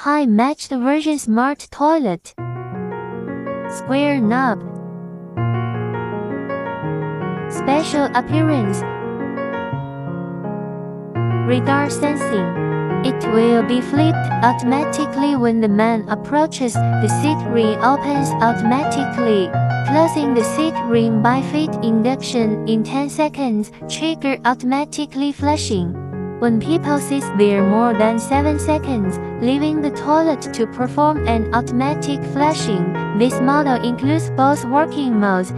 High matched version smart toilet. Square knob. Special appearance. Radar sensing. It will be flipped automatically when the man approaches. The seat ring opens automatically. Closing the seat ring by feet induction in 10 seconds. Trigger automatically flashing. When people sit there more than 7 seconds, leaving the toilet to perform an automatic flashing. This model includes both working modes.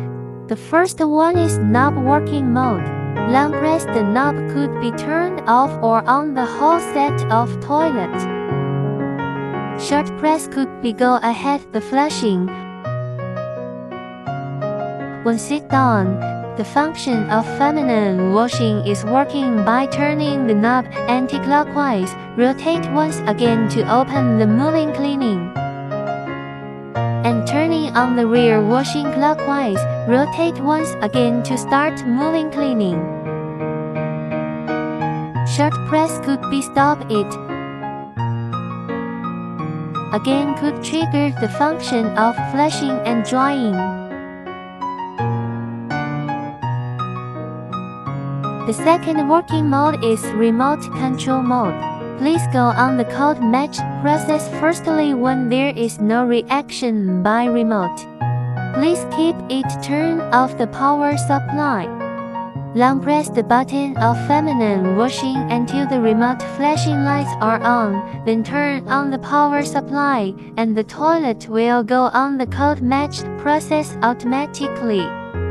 The first one is knob working mode. Long press the knob could be turned off or on the whole set of toilet. Short press could be go ahead the flashing. When sit down, the function of feminine washing is working by turning the knob anti-clockwise. Rotate once again to open the moving cleaning. And turning on the rear washing clockwise. Rotate once again to start moving cleaning. Short press could be stop it. Again could trigger the function of flashing and drying. The second working mode is remote control mode. Please go on the code match process firstly when there is no reaction by remote. Please keep it turned off the power supply. Long press the button of feminine washing until the remote flashing lights are on, then turn on the power supply, and the toilet will go on the code match process automatically.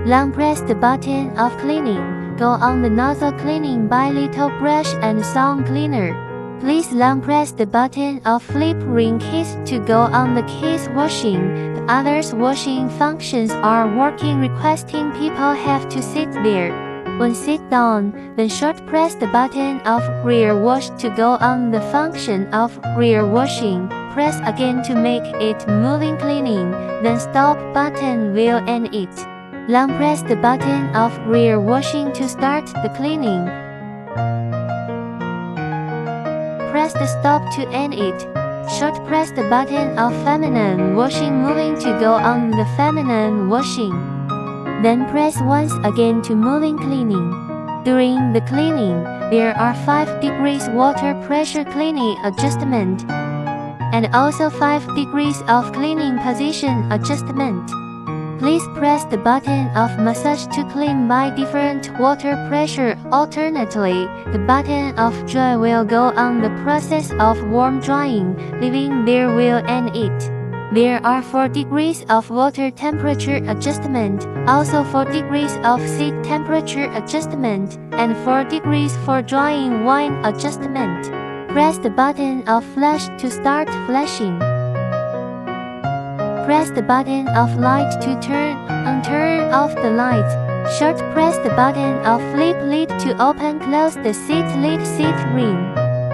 Long press the button of cleaning. Go on the nozzle cleaning by little brush and sound cleaner. Please long press the button of flip ring keys to go on the keys washing. The others washing functions are working requesting people have to sit there. When sit down, then short press the button of rear wash to go on the function of rear washing. Press again to make it moving cleaning, then stop button will end it. Long press the button of rear washing to start the cleaning. Press the stop to end it. Short press the button of feminine washing moving to go on the feminine washing. Then press once again to moving cleaning. During the cleaning, there are 5 degrees water pressure cleaning adjustment and also 5 degrees of cleaning position adjustment. Please press the button of massage to clean by different water pressure. Alternately, the button of dry will go on the process of warm drying, leaving there will end it. There are 4 degrees of water temperature adjustment, also 4 degrees of seat temperature adjustment, and 4 degrees for drying wine adjustment. Press the button of flash to start flashing. Press the button of light to turn on turn off the lights. Short press the button of flip lid to open close the seat lid seat ring.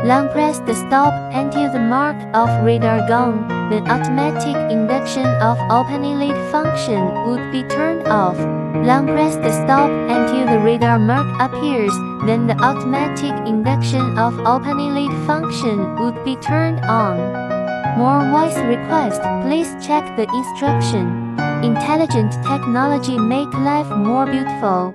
Long press the stop until the mark of radar gone. The automatic induction of opening lid function would be turned off. Long press the stop until the radar mark appears, then the automatic induction of opening lid function would be turned on. More voice request, please check the instruction. Intelligent technology make life more beautiful.